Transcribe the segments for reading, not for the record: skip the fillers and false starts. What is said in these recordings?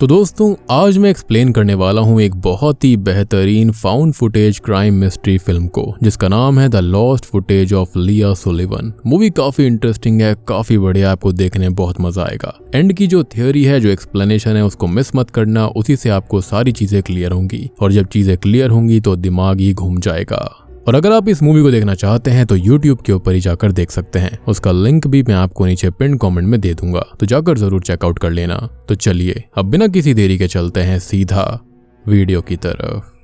तो दोस्तों आज मैं एक्सप्लेन करने वाला हूँ एक बहुत ही बेहतरीन found footage crime mystery film को जिसका नाम है द लॉस्ट फुटेज ऑफ लिया सुलिवन। मूवी काफी इंटरेस्टिंग है, काफी बढ़िया, आपको देखने में बहुत मजा आएगा। एंड की जो थियोरी है, जो एक्सप्लेनेशन है, उसको मिस मत करना, उसी से आपको सारी चीजें क्लियर होंगी और जब चीजें क्लियर होंगी तो दिमाग ही घूम जाएगा। और अगर आप इस मूवी को देखना चाहते हैं तो YouTube के ऊपर ही जाकर देख सकते हैं। उसका लिंक भी मैं आपको नीचे पिन कमेंट में दे दूंगा, तो जाकर जरूर चेकआउट कर लेना। तो चलिए अब बिना किसी देरी के चलते हैं सीधा वीडियो की तरफ।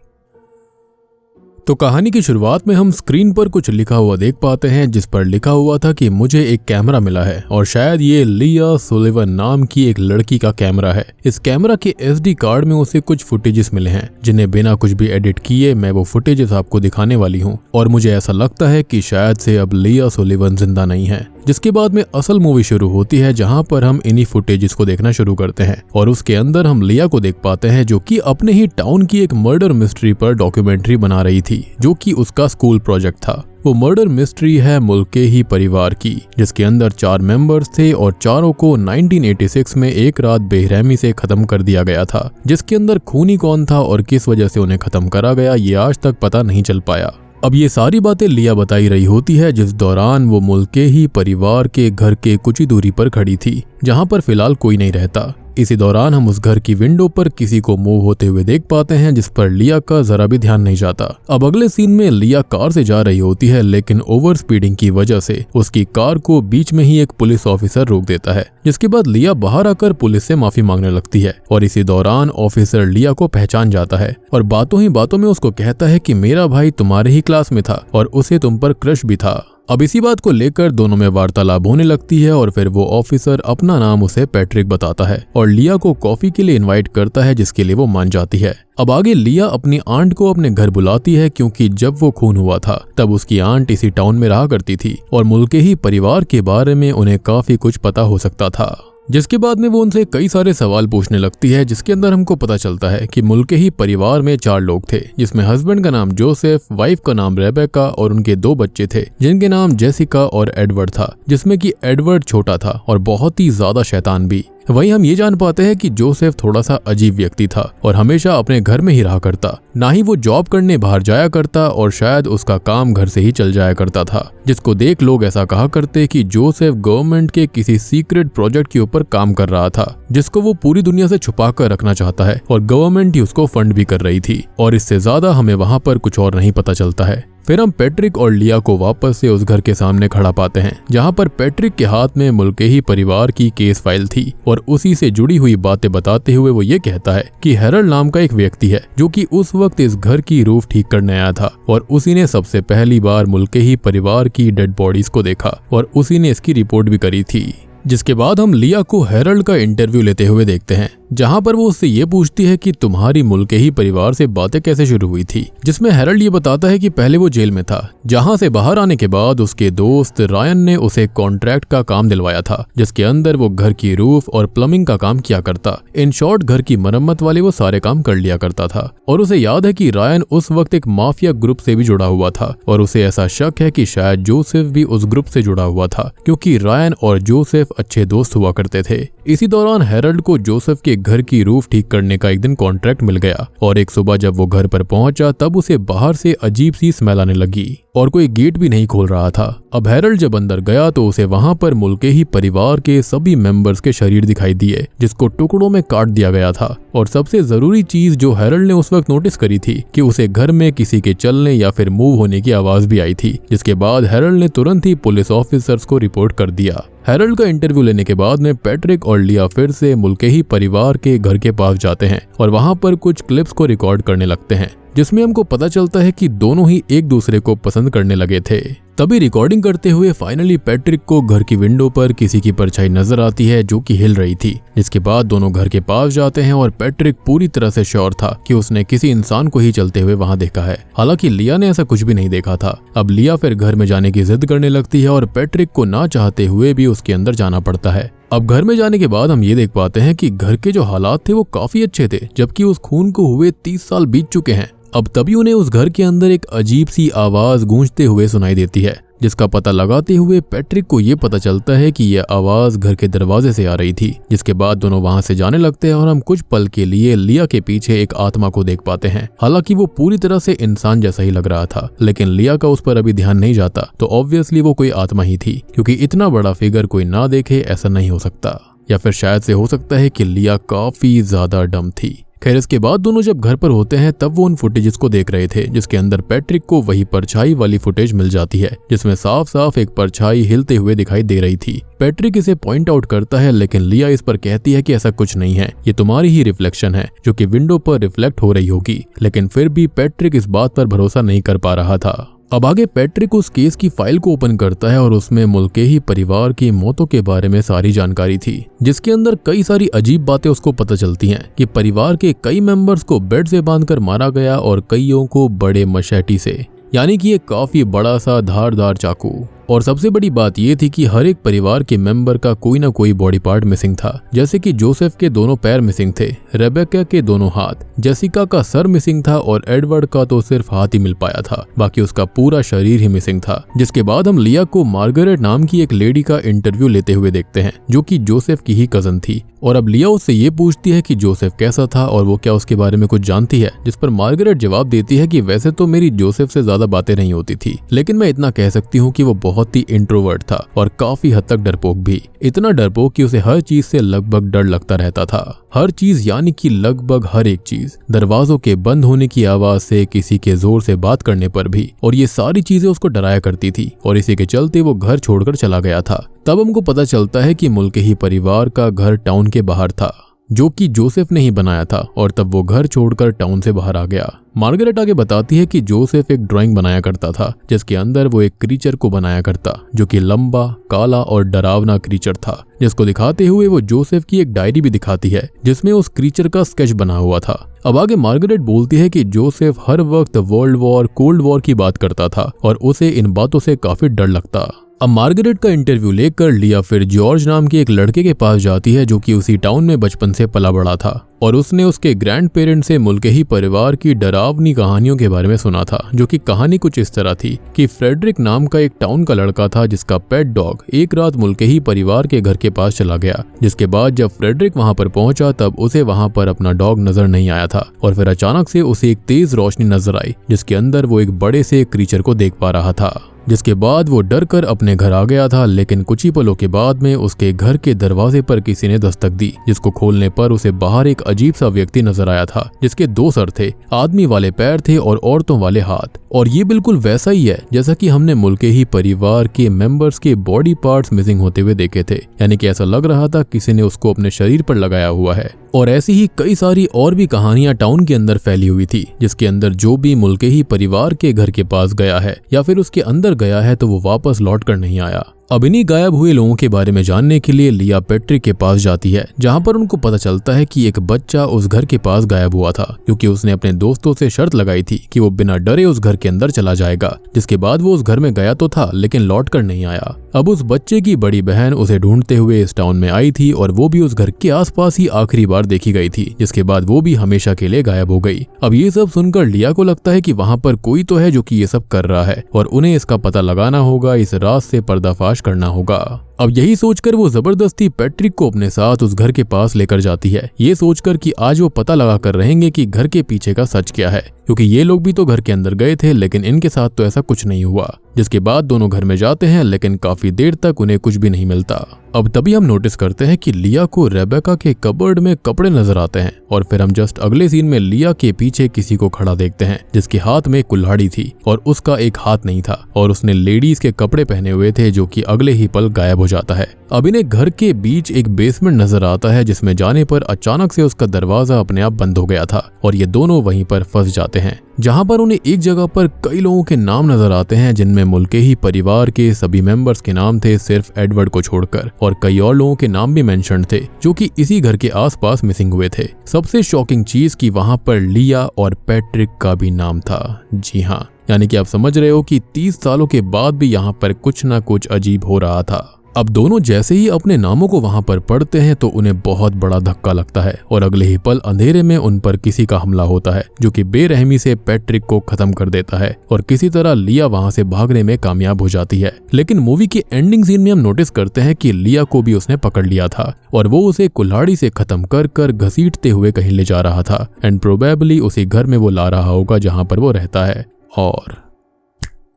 तो कहानी की शुरुआत में हम स्क्रीन पर कुछ लिखा हुआ देख पाते हैं जिस पर लिखा हुआ था कि मुझे एक कैमरा मिला है और शायद ये लिया सुलिवन नाम की एक लड़की का कैमरा है। इस कैमरा के SD कार्ड में उसे कुछ फुटेजेस मिले हैं जिन्हें बिना कुछ भी एडिट किए मैं वो फुटेजेस आपको दिखाने वाली हूँ और मुझे ऐसा लगता है कि शायद से अब लिया सुलिवन जिंदा नहीं है। जिसके बाद में असल मूवी शुरू होती है जहां पर हम इन्हीं फुटेजेस को देखना शुरू करते हैं और उसके अंदर हम लिया को देख पाते हैं जो कि अपने ही टाउन की एक मर्डर मिस्ट्री पर डॉक्यूमेंट्री बना रही थी जो कि उसका स्कूल प्रोजेक्ट था। वो मर्डर मिस्ट्री है मुल्के ही परिवार की, जिसके अंदर 4 मेंबर्स थे और चारों को 1986 में एक रात बेरहमी से खत्म कर दिया गया था। जिसके अंदर खूनी कौन था और किस वजह से उन्हें खत्म करा गया ये आज तक पता नहीं चल पाया। अब ये सारी बातें लिया बताई रही होती है जिस दौरान वो मुल्के ही परिवार के घर के कुछ ही दूरी पर खड़ी थी जहां पर फिलहाल कोई नहीं रहता। इसी दौरान हम उस घर की विंडो पर किसी को मूव होते हुए देख पाते हैं जिस पर लिया का जरा भी ध्यान नहीं जाता। अब अगले सीन में लिया कार से जा रही होती है लेकिन ओवर स्पीडिंग की वजह से उसकी कार को बीच में ही एक पुलिस ऑफिसर रोक देता है, जिसके बाद लिया बाहर आकर पुलिस से माफी मांगने लगती है और इसी दौरान ऑफिसर लिया को पहचान जाता है और बातों ही बातों में उसको कहता है कि मेरा भाई तुम्हारे ही क्लास में था और उसे तुम पर क्रश भी था। अब इसी बात को लेकर दोनों में वार्तालाप होने लगती है और फिर वो ऑफिसर अपना नाम उसे पैट्रिक बताता है और लिया को कॉफी के लिए इनवाइट करता है जिसके लिए वो मान जाती है। अब आगे लिया अपनी आंट को अपने घर बुलाती है क्योंकि जब वो खून हुआ था तब उसकी आंट इसी टाउन में रहा करती थी और मुल्के ही परिवार के बारे में उन्हें काफी कुछ पता हो सकता था। जिसके बाद में वो उनसे कई सारे सवाल पूछने लगती है जिसके अंदर हमको पता चलता है कि मुल्के ही परिवार में 4 लोग थे जिसमें हस्बैंड का नाम जोसेफ, वाइफ का नाम रेबेका और उनके 2 बच्चे थे जिनके नाम जेसिका और एडवर्ड था, जिसमें कि एडवर्ड छोटा था और बहुत ही ज्यादा शैतान भी। वहीं हम ये जान पाते हैं कि जोसेफ थोड़ा सा अजीब व्यक्ति था और हमेशा अपने घर में ही रहा करता, ना ही वो जॉब करने बाहर जाया करता और शायद उसका काम घर से ही चल जाया करता था, जिसको देख लोग ऐसा कहा करते कि जोसेफ गवर्नमेंट के किसी सीक्रेट प्रोजेक्ट के ऊपर काम कर रहा था जिसको वो पूरी दुनिया से छुपा कर रखना चाहता है और गवर्नमेंट ही उसको फंड भी कर रही थी और इससे ज्यादा हमें वहां पर कुछ और नहीं पता चलता है। फिर हम पैट्रिक और लिया को वापस से उस घर के सामने खड़ा पाते हैं जहां पर पैट्रिक के हाथ में मुल्के ही परिवार की केस फाइल थी और उसी से जुड़ी हुई बातें बताते हुए वो ये कहता है कि हेरल्ड नाम का एक व्यक्ति है जो कि उस वक्त इस घर की रूफ ठीक करने आया था और उसी ने सबसे पहली बार मुल्के ही परिवार की डेड बॉडीज को देखा और उसी ने इसकी रिपोर्ट भी करी थी। जिसके बाद हम लिया को हेरल्ड का इंटरव्यू लेते हुए देखते हैं जहां पर वो उससे ये पूछती है कि तुम्हारी मुल्के ही परिवार से बातें कैसे शुरू हुई थी, जिसमें हेरल्ड ये बताता है कि पहले वो जेल में था जहां से बाहर आने के बाद उसके दोस्त रायन ने उसे कॉन्ट्रैक्ट का काम दिलवाया था जिसके अंदर वो घर की रूफ और प्लम्बिंग का काम किया करता। इन शॉर्ट घर की मरम्मत वाले वो सारे काम कर लिया करता था और उसे याद है कि रायन उस वक्त एक माफिया ग्रुप से भी जुड़ा हुआ था और उसे ऐसा शक है कि शायद जोसेफ भी उस ग्रुप से जुड़ा हुआ था क्योंकि रायन और जोसेफ अच्छे दोस्त हुआ करते थे। इसी दौरान हेरल्ड को जोसेफ के घर की रूफ ठीक करने का एक दिन कॉन्ट्रैक्ट मिल गया और एक सुबह जब वो घर पर पहुंचा तब उसे बाहर से अजीब सी स्मेल आने लगी और कोई गेट भी नहीं खोल रहा था। अब हेरल्ड जब अंदर गया तो उसे वहां पर मुल्के ही परिवार के सभी मेंबर्स के शरीर दिखाई दिए जिसको टुकड़ों में काट दिया गया था और सबसे जरूरी चीज जो हेरल्ड ने उस वक्त नोटिस करी थी कि उसे घर में किसी के चलने या फिर मूव होने की आवाज भी आई थी, जिसके बाद हेरल्ड ने तुरंत ही पुलिस ऑफिसर्स को रिपोर्ट कर दिया। हेरल्ड का इंटरव्यू लेने के बाद में पैट्रिक और लिया फिर से मुल्के ही परिवार के घर के पास जाते हैं और वहां पर कुछ क्लिप्स को रिकॉर्ड करने लगते हैं जिसमें हमको पता चलता है कि दोनों ही एक दूसरे को पसंद करने लगे थे। तभी रिकॉर्डिंग करते हुए फाइनली पैट्रिक को घर की विंडो पर किसी की परछाई नजर आती है जो कि हिल रही थी, जिसके बाद दोनों घर के पास जाते हैं और पैट्रिक पूरी तरह से श्योर था कि उसने किसी इंसान को ही चलते हुए वहां देखा है। हालांकि लिया ने ऐसा कुछ भी नहीं देखा था। अब लिया फिर घर में जाने की जिद करने लगती है और पैट्रिक को ना चाहते हुए भी उसके अंदर जाना पड़ता है। अब घर में जाने के बाद हम ये देख पाते हैं कि घर के जो हालात थे वो काफी अच्छे थे, जबकि उस खून को हुए 30 साल बीत चुके हैं। अब तभी उन्हें उस घर के अंदर एक अजीब सी आवाज गूंजते हुए सुनाई देती है जिसका पता लगाते हुए पैट्रिक को ये पता चलता है कि यह आवाज घर के दरवाजे से आ रही थी। जिसके बाद दोनों वहां से जाने लगते हैं और हम कुछ पल के लिए लिया के पीछे एक आत्मा को देख पाते हैं। हालांकि वो पूरी तरह से इंसान जैसा ही लग रहा था, लेकिन लिया का उस पर अभी ध्यान नहीं जाता, तो ऑब्वियसली वो कोई आत्मा ही थी, क्योंकि इतना बड़ा फिगर कोई ना देखे ऐसा नहीं हो सकता। या फिर शायद से हो सकता है कि लिया काफी ज्यादा डम थी। खैर, इसके बाद दोनों जब घर पर होते हैं तब वो उन फुटेजेस को देख रहे थे, जिसके अंदर पैट्रिक को वही परछाई वाली फुटेज मिल जाती है, जिसमें साफ साफ एक परछाई हिलते हुए दिखाई दे रही थी। पैट्रिक इसे पॉइंट आउट करता है, लेकिन लिया इस पर कहती है कि ऐसा कुछ नहीं है, ये तुम्हारी ही रिफ्लेक्शन है जो कि विंडो पर रिफ्लेक्ट हो रही होगी। लेकिन फिर भी पैट्रिक इस बात पर भरोसा नहीं कर पा रहा था। अब आगे पैट्रिक उस केस की फाइल को ओपन करता है और उसमें मुल्केही परिवार की मौतों के बारे में सारी जानकारी थी, जिसके अंदर कई सारी अजीब बातें उसको पता चलती हैं कि परिवार के कई मेंबर्स को बेड से बांधकर मारा गया और कईयों को बड़े मशेटी से, यानी कि ये काफी बड़ा सा धारदार चाकू। और सबसे बड़ी बात यह थी कि हर एक परिवार के मेंबर का कोई ना कोई बॉडी पार्ट मिसिंग था, जैसे कि जोसेफ के दोनों पैर मिसिंग थे, रेबेका के दोनों हाथ, जेसिका का सर मिसिंग था और एडवर्ड का तो सिर्फ हाथ ही मिल पाया था, बाकी उसका पूरा शरीर ही मिसिंग था। जिसके बाद हम लिया को मार्गरेट नाम की एक लेडी का इंटरव्यू लेते हुए देखते हैं, जो कि जोसेफ की ही कजन थी। और अब लिया उससे ये पूछती है कि जोसेफ कैसा था और वो क्या उसके बारे में कुछ जानती है, जिस पर मार्गरेट जवाब देती है कि वैसे तो मेरी जोसेफ से ज्यादा बातें नहीं होती थी, लेकिन मैं इतना कह सकती हूँ कि वो बहुत ही इंट्रोवर्ट था और काफी हद तक डरपोक भी। इतना डरपोक कि उसे हर चीज से लगभग डर लगता रहता था। हर चीज यानी कि लगभग हर एक चीज, दरवाजों के बंद होने की आवाज से किसी के जोर से बात करने पर भी, और ये सारी चीजें उसको डराया करती थी और इसी के चलते वो घर छोड़कर चला गया था। तब हमको पता चलता है कि मुल्केही परिवार का घर टाउन के बाहर था, जो कि जोसेफ ने ही बनाया था, और तब वो घर छोड़कर टाउन से बाहर आ गया। मार्गरेट आगे बताती है कि जोसेफ एक ड्राइंग बनाया करता था, जिसके अंदर वो एक क्रीचर को बनाया करता, जो कि लंबा, काला और डरावना क्रीचर था, जिसको दिखाते हुए वो जोसेफ की एक डायरी भी दिखाती है, जिसमें उस क्रीचर का स्केच बना हुआ था। अब आगे मार्गरेट बोलती है कि जोसेफ हर वक्त वर्ल्ड वॉर, कोल्ड वॉर की बात करता था और उसे इन बातों से काफी डर लगता। अब मार्गरेट का इंटरव्यू लेकर लिया फिर जॉर्ज नाम के एक लड़के के पास जाती है, जो कि उसी टाउन में बचपन से पला बड़ा था, और उसने उसके ग्रैंड पेरेंट्स से मुल्केही परिवार की डरावनी कहानियों के बारे में सुना था, जो कि कहानी कुछ इस तरह थी कि फ्रेडरिक नाम का एक टाउन का लड़का था, जिसका पेट डॉग एक रात मुल्केही परिवार के घर के पास चला गया। जिसके बाद जब फ्रेडरिक वहां पर पहुंचा तब उसे वहां पर अपना डॉग नजर नहीं आया था, और फिर अचानक से उसे एक तेज रोशनी नजर आई, जिसके अंदर वो एक बड़े से क्रीचर को देख पा रहा था। जिसके बाद वो डर कर अपने घर आ गया था, लेकिन कुछ ही पलों के बाद में उसके घर के दरवाजे पर किसी ने दस्तक दी, जिसको खोलने पर उसे बाहर एक अजीब सा व्यक्ति नजर आया था, जिसके 2 सर थे, आदमी वाले पैर थे और औरतों वाले हाथ। और ये बिल्कुल वैसा ही है जैसा कि हमने मुल्केही परिवार के मेंबर्स के बॉडी पार्ट्स मिसिंग होते हुए देखे थे, यानी कि ऐसा लग रहा था किसी ने उसको अपने शरीर पर लगाया हुआ है। और ऐसी ही कई सारी और भी कहानियां टाउन के अंदर फैली हुई थी, जिसके अंदर जो भी मुल्केही परिवार के घर के पास गया है या फिर उसके अंदर गया है तो वो वापस लौट कर नहीं आया। अब इन्हीं गायब हुए लोगों के बारे में जानने के लिए लिया पैट्रिक के पास जाती है, जहां पर उनको पता चलता है कि एक बच्चा उस घर के पास गायब हुआ था, क्योंकि उसने अपने दोस्तों से शर्त लगाई थी कि वो बिना डरे उस घर के अंदर चला जाएगा। जिसके बाद वो उस घर में गया तो था, लेकिन लौट कर नहीं आया। अब उस बच्चे की बड़ी बहन उसे ढूंढते हुए इस टाउन में आई थी, और वो भी उस घर के आसपास ही आखिरी बार देखी गई थी, जिसके बाद वो भी हमेशा के लिए गायब हो गई। अब ये सब सुनकर लिया को लगता है कि वहां पर कोई तो है जो कि ये सब कर रहा है, और उन्हें इसका पता लगाना होगा, इस राज से पर्दाफाश करना होगा। अब यही सोचकर वो जबरदस्ती पैट्रिक को अपने साथ उस घर के पास लेकर जाती है, ये सोचकर कि आज वो पता लगा कर रहेंगे कि घर के पीछे का सच क्या है, क्योंकि ये लोग भी तो घर के अंदर गए थे, लेकिन इनके साथ तो ऐसा कुछ नहीं हुआ। जिसके बाद दोनों घर में जाते हैं, लेकिन काफी देर तक उन्हें कुछ भी नहीं मिलता। अब तभी हम नोटिस करते हैं कि लिया को रेबेका के कबर्ड में कपड़े नजर आते हैं, और फिर हम जस्ट अगले सीन में लिया के पीछे किसी को खड़ा देखते हैं, जिसके हाथ में कुल्हाड़ी थी और उसका एक हाथ नहीं था, और उसने लेडीज के कपड़े पहने हुए थे, जो कि अगले ही पल गायब हो जाता है। अब इन्हें घर के बीच एक बेसमेंट नजर आता है, जिसमें जाने पर अचानक से उसका दरवाजा अपने आप बंद हो गया था, और ये दोनों वहीं पर फंस जाते हैं, जहां पर उन्हें एक जगह पर कई लोगों के नाम नजर आते हैं, जिनमें मुल्केही परिवार के सभी मेंबर्स के नाम थे, सिर्फ एडवर्ड को छोड़कर, और कई और लोगों के नाम भी मेंशन थे, जो कि इसी घर के आसपास मिसिंग हुए थे। सबसे शॉकिंग चीज कि वहां पर लिया और पैट्रिक का भी नाम था। जी हाँ, यानी कि आप समझ रहे हो कि 30 सालों के बाद भी यहाँ पर कुछ ना कुछ अजीब हो रहा था। अब दोनों जैसे ही अपने नामों को वहां पर पढ़ते हैं तो उन्हें बहुत बड़ा धक्का लगता है और अगले ही पल अंधेरे में उन पर किसी का हमला होता है जो कि बेरहमी से पैट्रिक को खत्म कर देता है और किसी तरह लिया वहां से भागने में कामयाब हो जाती है। लेकिन मूवी की एंडिंग सीन में हम नोटिस करते हैं कि लिया को भी उसने पकड़ लिया था और वो उसे कुल्हाड़ी से खत्म कर कर घसीटते हुए कहीं ले जा रहा था एंड प्रोबेबली उसी घर में वो ला रहा होगा जहां पर वो रहता है। और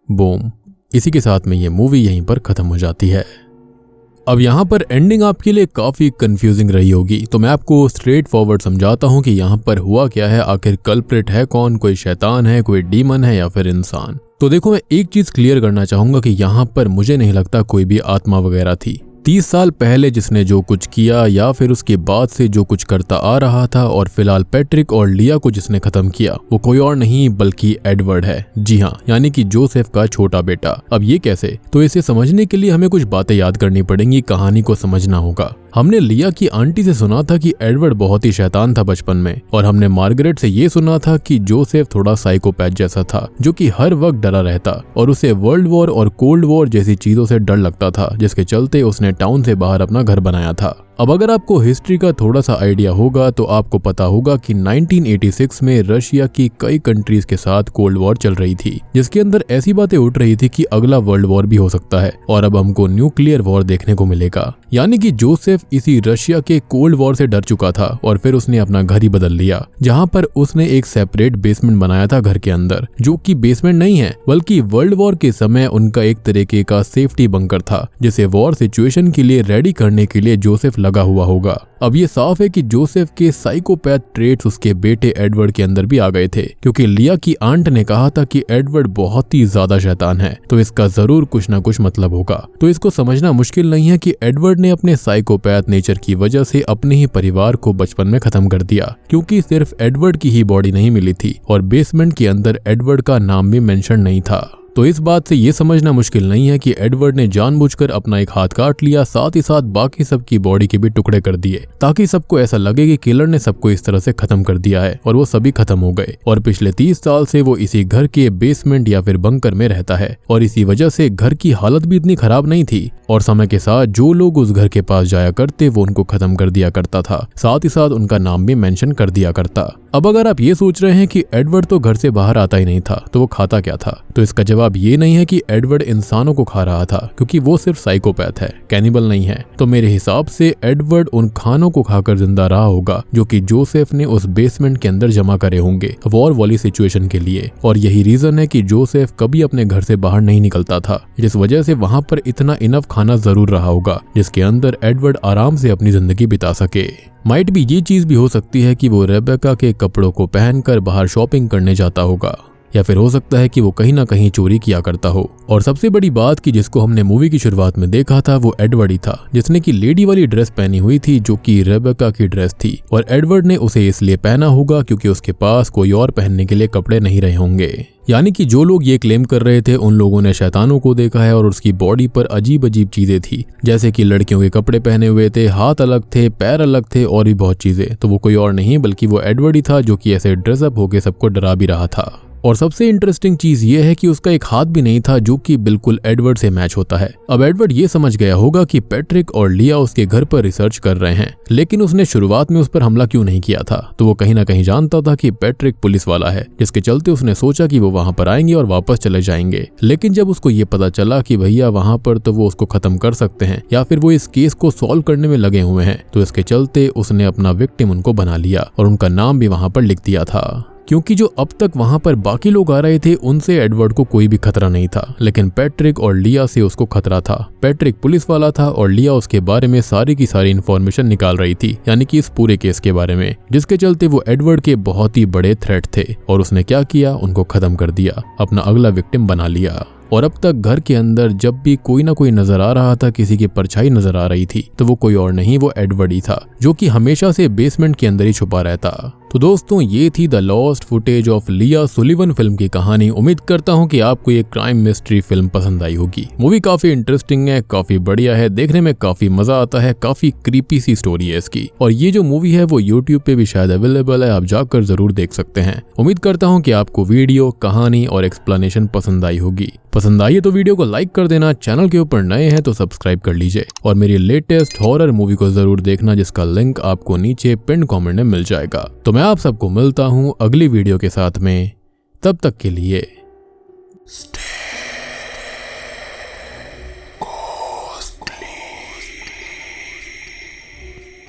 बूम, इसी के साथ में ये मूवी यहीं पर खत्म हो जाती है। अब यहाँ पर एंडिंग आपके लिए काफी कंफ्यूजिंग रही होगी, तो मैं आपको स्ट्रेट फॉरवर्ड समझाता हूँ कि यहाँ पर हुआ क्या है, आखिर कल्प्रिट है कौन, कोई शैतान है, कोई डीमन है या फिर इंसान। तो देखो, मैं एक चीज क्लियर करना चाहूंगा कि यहाँ पर मुझे नहीं लगता कोई भी आत्मा वगैरह थी। 30 साल पहले जिसने जो कुछ किया या फिर उसके बाद से जो कुछ करता आ रहा था और फिलहाल पैट्रिक और लिया को जिसने खत्म किया वो कोई और नहीं बल्कि एडवर्ड है। जी हाँ, यानी कि जोसेफ का छोटा बेटा। अब ये कैसे? तो इसे समझने के लिए हमें कुछ बातें याद करनी पड़ेंगी, कहानी को समझना होगा। हमने लिया की आंटी से सुना था कि एडवर्ड बहुत ही शैतान था बचपन में, और हमने मार्गरेट से ये सुना था कि जोसेफ थोड़ा साइकोपैथ जैसा था जो कि हर वक्त डरा रहता और उसे वर्ल्ड वॉर और कोल्ड वॉर जैसी चीजों से डर लगता था, जिसके चलते उसने टाउन से बाहर अपना घर बनाया था। अब अगर आपको हिस्ट्री का थोड़ा सा आइडिया होगा तो आपको पता होगा कि 1986 में रशिया की कई कंट्रीज के साथ कोल्ड वॉर चल रही थी, जिसके अंदर ऐसी बातें उठ रही थी कि अगला वर्ल्ड वॉर भी हो सकता है और अब हमको न्यूक्लियर वॉर देखने को मिलेगा। यानी कि जोसेफ इसी रशिया के कोल्ड वॉर से डर चुका था और फिर उसने अपना घर ही बदल लिया, जहां पर उसने एक सेपरेट बेसमेंट बनाया था घर के अंदर, जो कि बेसमेंट नहीं है बल्कि वर्ल्ड वॉर के समय उनका एक तरीके का सेफ्टी बंकर था, जिसे वॉर सिचुएशन के लिए रेडी करने के लिए जोसेफ लगा हुआ होगा। अब ये साफ है कि जोसेफ के साइकोपैथ ट्रेट्स उसके बेटे एडवर्ड के अंदर भी आ गए थे, क्योंकि लिया की आंट ने कहा था कि एडवर्ड बहुत ही ज्यादा शैतान है, तो इसका जरूर कुछ ना कुछ मतलब होगा। तो इसको समझना मुश्किल नहीं है कि एडवर्ड ने अपने साइकोपैथ नेचर की वजह से अपने ही परिवार को बचपन में खत्म कर दिया, क्योंकि सिर्फ एडवर्ड की ही बॉडी नहीं मिली थी और बेसमेंट के अंदर एडवर्ड का नाम भी मेंशन नहीं था। तो इस बात से ये समझना मुश्किल नहीं है कि एडवर्ड ने जानबूझकर अपना एक हाथ काट लिया, साथ ही साथ बाकी सबकी बॉडी के भी टुकड़े कर दिए, ताकि सबको ऐसा लगे कि किलर ने सबको इस तरह से खत्म कर दिया है और वो सभी खत्म हो गए। और पिछले 30 साल से वो इसी घर के बेसमेंट या फिर बंकर में रहता है और इसी वजह से घर की हालत भी इतनी खराब नहीं थी और समय के साथ जो लोग उस घर के पास जाया करते वो उनको खत्म कर दिया करता था, साथ ही साथ उनका नाम भी मेंशन कर दिया करता। अब अगर आप ये सोच रहे हैं कि एडवर्ड तो घर से बाहर आता ही नहीं था, तो वो खाता क्या था? तो इसका जवाब ये नहीं है कि एडवर्ड इंसानों को खा रहा था, क्योंकि वो सिर्फ साइकोपैथ है, कैनिबल नहीं है। तो मेरे हिसाब से एडवर्ड उन खानों को खाकर जिंदा रहा होगा जो कि जोसेफ ने उस बेसमेंट के अंदर जमा करे होंगे वॉर वाली सिचुएशन के लिए, और यही रीजन है कि जोसेफ कभी अपने घर से बाहर नहीं निकलता था, जिस वजह से वहां पर इतना इनफ खाना जरूर रहा होगा जिसके अंदर एडवर्ड आराम से अपनी जिंदगी बिता सके। माइट भी ये चीज भी हो सकती है कि वो रेबेका के कपड़ों को पहनकर बाहर शॉपिंग करने जाता होगा, या फिर हो सकता है कि वो कहीं ना कहीं चोरी किया करता हो। और सबसे बड़ी बात कि जिसको हमने मूवी की शुरुआत में देखा था वो एडवर्ड ही था, जिसने की लेडी वाली ड्रेस पहनी हुई थी जो कि रेबेका की ड्रेस थी, और एडवर्ड ने उसे इसलिए पहना होगा क्योंकि उसके पास कोई और पहनने के लिए कपड़े नहीं रहे होंगे। यानी कि जो लोग ये क्लेम कर रहे थे उन लोगों ने शैतानों को देखा है और उसकी बॉडी पर अजीब अजीब चीजें थी, जैसे कि लड़कियों के कपड़े पहने हुए थे, हाथ अलग थे, पैर अलग थे और भी बहुत चीजें। तो वो कोई और नहीं बल्कि वो एडवर्ड ही था, जो कि ऐसे ड्रेसअप होके सबको डरा भी रहा था। और सबसे इंटरेस्टिंग चीज ये है कि उसका एक हाथ भी नहीं था जो कि बिल्कुल एडवर्ड से मैच होता है। अब एडवर्ड ये समझ गया होगा कि पैट्रिक और लिया उसके घर पर रिसर्च कर रहे हैं, लेकिन उसने शुरुआत में उस पर हमला क्यों नहीं किया था? तो वो कहीं ना कहीं जानता था कि पैट्रिक पुलिस वाला है, जिसके चलते उसने सोचा कि वो वहां पर आएंगे और वापस चले जाएंगे। लेकिन जब उसको ये पता चला कि भैया वहां पर तो वो उसको खत्म कर सकते हैं या फिर वो इस केस को सॉल्व करने में लगे हुए हैं, तो इसके चलते उसने अपना विक्टिम उनको बना लिया और उनका नाम भी वहां पर लिख दिया था। क्योंकि जो अब तक वहां पर बाकी लोग आ रहे थे उनसे एडवर्ड को कोई भी खतरा नहीं था, लेकिन पैट्रिक और लिया से उसको खतरा था। पैट्रिक पुलिस वाला था और लिया उसके बारे में सारी की सारी इन्फॉर्मेशन निकाल रही थी, यानी कि इस पूरे केस के बारे में, जिसके चलते वो एडवर्ड के बहुत ही बड़े थ्रेट थे। और उसने क्या किया? उनको खत्म कर दिया, अपना अगला विक्टिम बना लिया। और अब तक घर के अंदर जब भी कोई ना कोई नजर आ रहा था, किसी की परछाई नजर आ रही थी, तो वो कोई और नहीं, वो एडवर्ड ही था, जो कि हमेशा से बेसमेंट के अंदर ही छुपा रहता। तो दोस्तों ये थी द लॉस्ट फुटेज ऑफ लिया सुलिवन फिल्म की कहानी। उम्मीद करता हूँ कि आपको ये क्राइम मिस्ट्री फिल्म पसंद आई होगी। मूवी काफी इंटरेस्टिंग है, काफी बढ़िया है, देखने में काफी मजा आता है, काफी क्रीपी सी स्टोरी है इसकी। और ये जो मूवी है वो यूट्यूब पे भी शायद अवेलेबल है, आप जाकर जरूर देख सकते हैं। उम्मीद करता हूँ कि आपको वीडियो, कहानी और एक्सप्लेनेशन पसंद आई होगी। पसंद आई है तो वीडियो को लाइक कर देना, चैनल के ऊपर नए हैं तो सब्सक्राइब कर लीजिए और मेरी लेटेस्ट हॉरर मूवी को जरूर देखना, जिसका लिंक आपको नीचे पिन कमेंट में मिल जाएगा। तो मैं आप सबको मिलता हूं अगली वीडियो के साथ में, तब तक के लिए